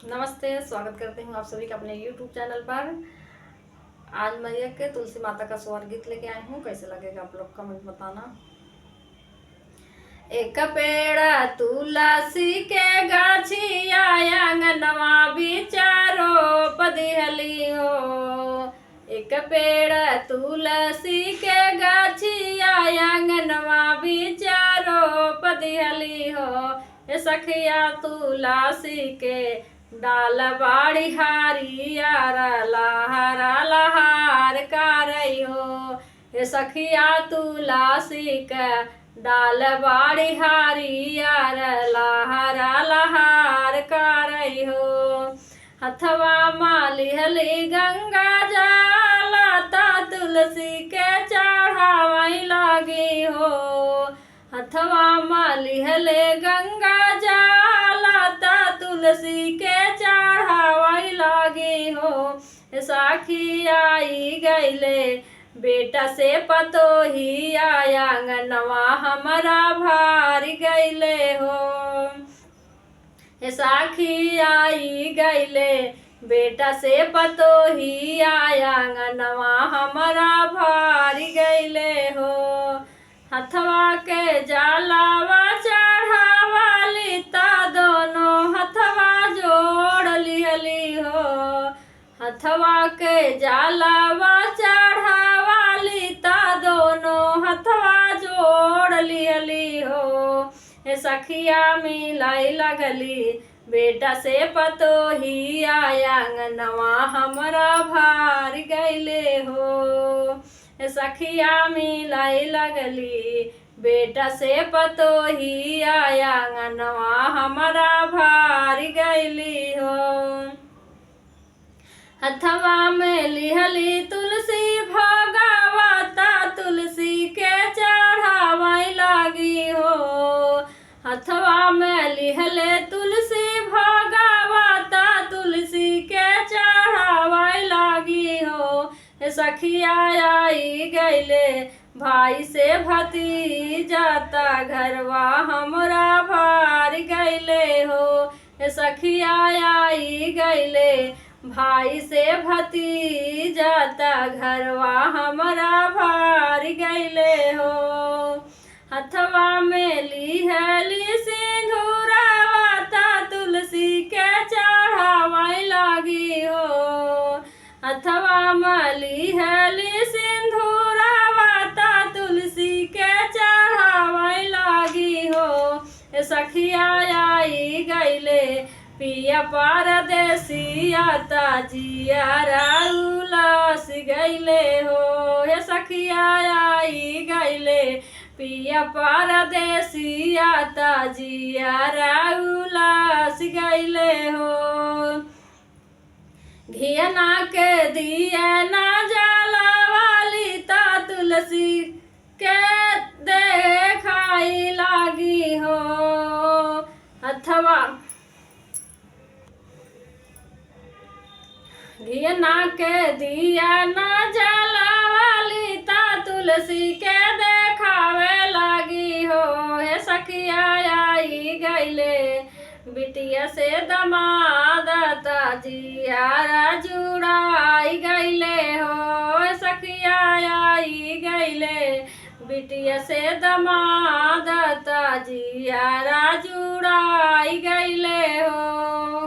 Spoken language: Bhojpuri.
नमस्ते, स्वागत करती हूँ आप सभी का अपने YouTube चैनल पर। आज मैं एक तुलसी माता का स्वर गीत लेके आई हूँ। कैसे लगेगा आप लोग कमेंट बताना। एक पेड़ तुलसी के गाछिया आंगनवा बिचारो पदिहली हो। एक पेड़ तुलसी के गाछिया आंगनवा बिचारो पदिहली हो। ए सखिया तुलसी के डाल बाड़ी हारियार लहरा लहार करई हो। ए सखिया तुलसी के डाल बाड़ी हारियार लहरा लहार करई हो। हथवा मालिहली गंगा जल ता तुलसी के चढ़ावई लगी हो। हथवा मालिहले गंगा जल ता तुलसी के चढ़ावई लगी हो। साखी आई गईले बेटा से पतोही आंगनवा हमारा भारी गईले हो। साखी आई गईले बेटा से पतोही आंगनवा हमारा भारी गईले हो। हथवा के जलावा चढ़ावाली ता दोनों हथवा जोड़ लिहली हो। हथवा के जलावा चढ़ावाली ता दोनों हथवा जोड़ लिहली हो। हे सखिया मिलाई लगली बेटा से पतोही आंगनवा हमरा भार गईले हो। सखिया मिलाई लगली बेटा से पतोही आंगनवा हमारा भार गईली हो। हथवा में लिहली तुलसी भगवता तुलसी के चढ़ावई लगी हो। हथवा में लिहले तुलसी भगवता तुलसी के चढ़ावई लगी हो। सखिया आई गईले भाई से भतीजाता घरवा हमरा भार गईले हो। सखिया आई गईले भाई से भतीजाता घरवा हमरा भार गईले हो। हथवा में लिहली सिंदूरवा ता तुलसी के चढ़ावई लगी हो। हथवा में लिहली सिंदूरवा ता तुलसी के चढ़ावई लगी हो। सखिया आई गईले पिया परदेसिया ता जियारा उलास गईले हो। हे सखिया आई गईले पिया परदेसिया ता जियारा उलास गईले हो। घियना के दिया ना जलावाली ता तुलसी के देखाई लगी हो। अथवा घियना के दिया ना जलावाली ता तुलसी के देखावे लगी हो। हे सखिया आई गईले बिटिया से दमाद ता जियारा जुड़ाई गईले हो। सखिया आई गईले बिटिया से दमाद ता जियारा जुड़ाई गईले हो।